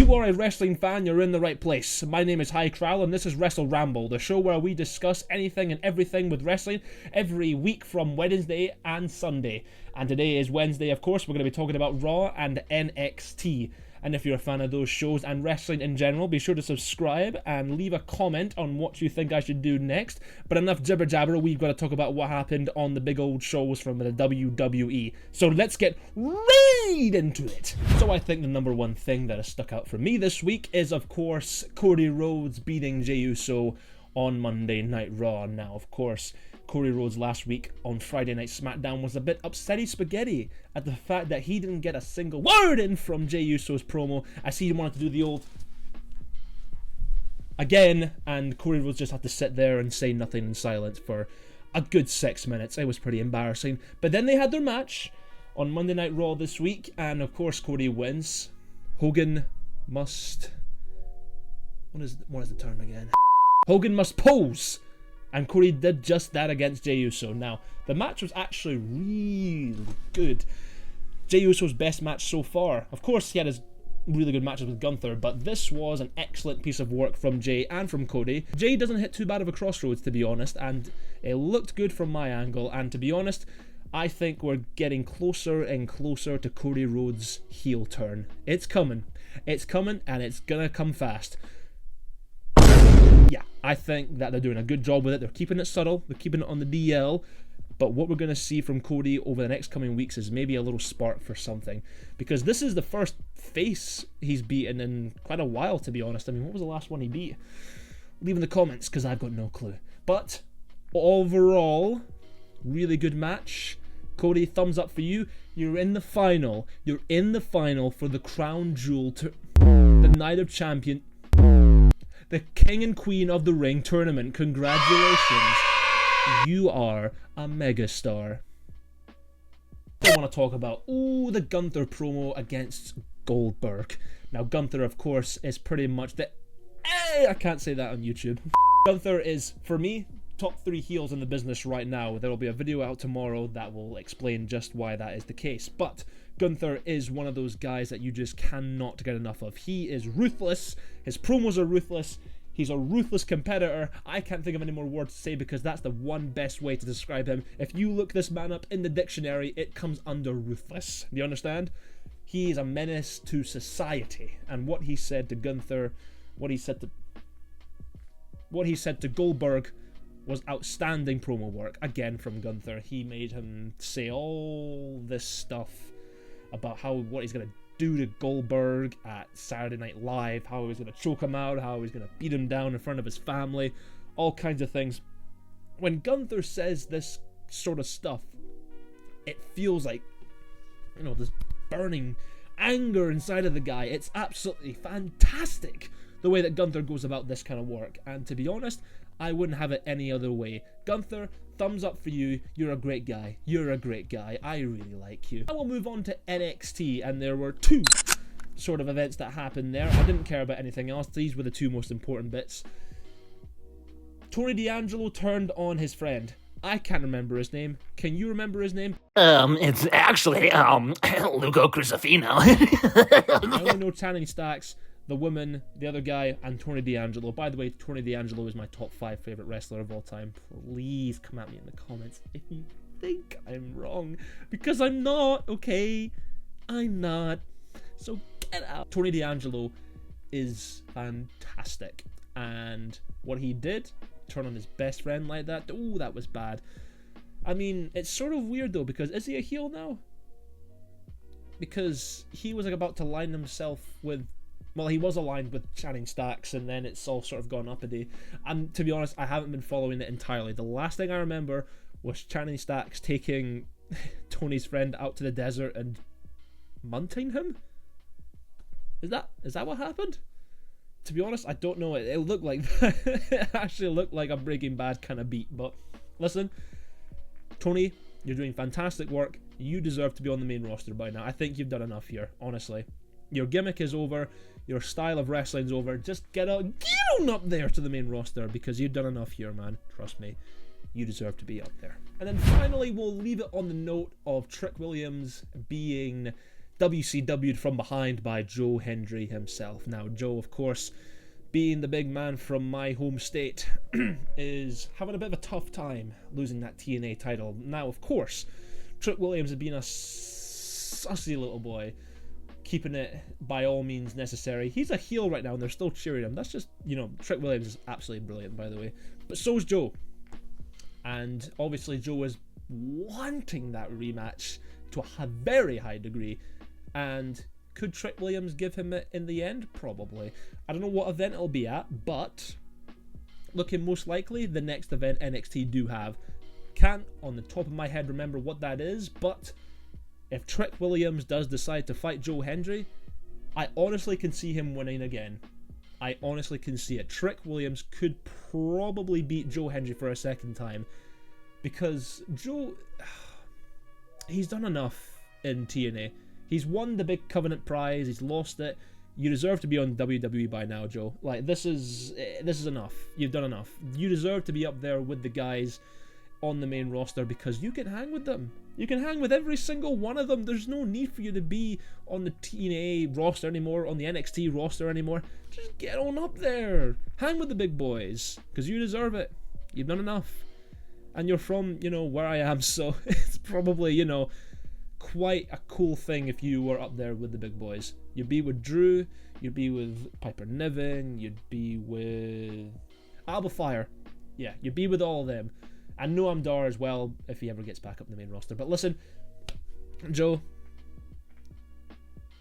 you are a wrestling fan, you're in the right place. My name is High Crowl, and this is Wrestle Ramble, the show where we discuss anything and everything with wrestling every week from Wednesday and Sunday. And today is Wednesday, of course. We're going to be talking about Raw and NXT. And if you're a fan of those shows and wrestling in general, be sure to subscribe and leave a comment on what you think I should do next. But enough jibber jabber, we've got to talk about what happened on the big old shows from the WWE. So let's get right into it. So I think the number one thing that has stuck out for me this week is, of course, Cody Rhodes beating Jey Uso on Monday Night Raw. Now, of course, Cody Rhodes last week on Friday Night SmackDown was a bit upsetty spaghetti at the fact that he didn't get a single word in from Jey Uso's promo, as he wanted to do the old again, and Cody Rhodes just had to sit there and say nothing in silence for a good 6 minutes. It was pretty embarrassing. But then they had their match on Monday Night Raw this week, and of course Cody wins. Hogan must... What is the term again? Hogan must pose! And Cody did just that against Jey Uso. Now, the match was actually really good. Jey Uso's best match so far. Of course, he had his really good matches with Gunther, but this was an excellent piece of work from Jey and from Cody. Jey doesn't hit too bad of a crossroads, to be honest, and it looked good from my angle. And to be honest, I think we're getting closer and closer to Cody Rhodes' heel turn. It's coming. It's coming, and it's gonna come fast. Yeah, I think that they're doing a good job with it. They're keeping it subtle, they're keeping it on the DL, but what we're going to see from Cody over the next coming weeks is maybe a little spark for something, because this is the first face he's beaten in quite a while, to be honest. I mean, what was the last one he beat? Leave in the comments, because I've got no clue. But overall, really good match. Cody, thumbs up for you. You're in the final. You're in the final for the crown jewel, the Night of Champions, the King and Queen of the Ring tournament. Congratulations. You are a megastar. I want to talk about, the Gunther promo against Goldberg. Now, Gunther, of course, is pretty much the... I can't say that on YouTube. Gunther is, for me, top 3 heels in the business right now. There will be a video out tomorrow that will explain just why that is the case. But Gunther is one of those guys that you just cannot get enough of. He is ruthless. His promos are ruthless. He's a ruthless competitor. I can't think of any more words to say, because that's the one best way to describe him. If you look this man up in the dictionary, it comes under ruthless. Do you understand? He is a menace to society. And what he said to Gunther, what he said to Goldberg was outstanding promo work. Again, from Gunther. He made him say all this stuff about what he's going to do to Goldberg at Saturday Night Live, how he was going to choke him out, how he was going to beat him down in front of his family, all kinds of things. When Gunther says this sort of stuff, it feels like, this burning anger inside of the guy. It's absolutely fantastic the way that Gunther goes about this kind of work, and to be honest, I wouldn't have it any other way. Gunther, thumbs up for you. You're a great guy. You're a great guy. I really like you. I will move on to NXT, and there were 2 sort of events that happened there. I didn't care about anything else. These were the 2 most important bits. Tony D'Angelo turned on his friend. I can't remember his name. Can you remember his name? It's actually, Lugo Crucifino. I only know Channing Stacks, the woman, the other guy, and Tony D'Angelo. By the way, Tony D'Angelo is my top 5 favourite wrestler of all time. Please come at me in the comments if you think I'm wrong, because I'm not, okay? I'm not. So get out. Tony D'Angelo is fantastic, and what he did, turn on his best friend like that, that was bad. I mean, it's sort of weird though, because is he a heel now? Because he was about to line himself with... Well, he was aligned with Channing Stacks, and then it's all sort of gone up a day. And to be honest, I haven't been following it entirely. The last thing I remember was Channing Stacks taking Tony's friend out to the desert and munting him? Is that what happened? To be honest, I don't know. It looked like it actually looked like a Breaking Bad kind of beat. But listen, Tony, you're doing fantastic work. You deserve to be on the main roster by now. I think you've done enough here, honestly. Your gimmick is over. Your style of wrestling's over. Just get on up there to the main roster, because you've done enough here, man. Trust me. You deserve to be up there. And then finally, we'll leave it on the note of Trick Williams being WCW'd from behind by Joe Hendry himself. Now, Joe, of course, being the big man from my home state, is having a bit of a tough time losing that TNA title. Now, of course, Trick Williams has been a sussy little boy, keeping it by all means necessary. He's a heel right now and they're still cheering him. That's just, Trick Williams is absolutely brilliant, by the way. But so is Joe. And obviously Joe is wanting that rematch to a very high degree. And could Trick Williams give him it in the end? Probably. I don't know what event it'll be at, but looking most likely the next event NXT do have. Can't on the top of my head remember what that is, but if Trick Williams does decide to fight Joe Hendry, I honestly can see him winning again. I honestly can see it. Trick Williams could probably beat Joe Hendry for a second time, because Joe, he's done enough in TNA. He's won the big Covenant prize, he's lost it. You deserve to be on WWE by now, Joe. Like, this is enough. You've done enough. You deserve to be up there with the guys on the main roster, because you can hang with them. You can hang with every single one of them. There's no need for you to be on the TNA roster anymore, on the NXT roster anymore. Just get on up there. Hang with the big boys, because you deserve it. You've done enough. And you're from, where I am, so it's probably, quite a cool thing if you were up there with the big boys. You'd be with Drew, you'd be with Piper Niven, you'd be with Alba Fire. Yeah, you'd be with all of them. And Noam Dar as well, if he ever gets back up in the main roster. But listen, Joe,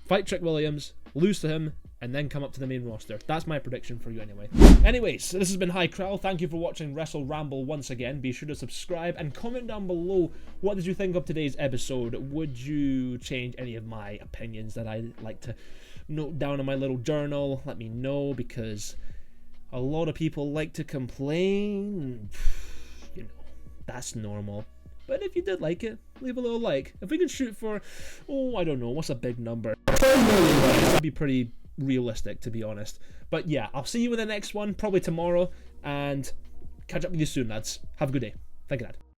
fight Trick Williams, lose to him, and then come up to the main roster. That's my prediction for you anyway. Anyways, this has been High Crowl. Thank you for watching Wrestle Ramble once again. Be sure to subscribe and comment down below, what did you think of today's episode? Would you change any of my opinions that I like to note down in my little journal? Let me know, because a lot of people like to complain. That's normal. But if you did like it, leave a little like. If we can shoot for, I don't know, what's a big number? 10 million likes. That'd be pretty realistic, to be honest. But yeah, I'll see you in the next one, probably tomorrow, and catch up with you soon, lads. Have a good day. Thank you, lad.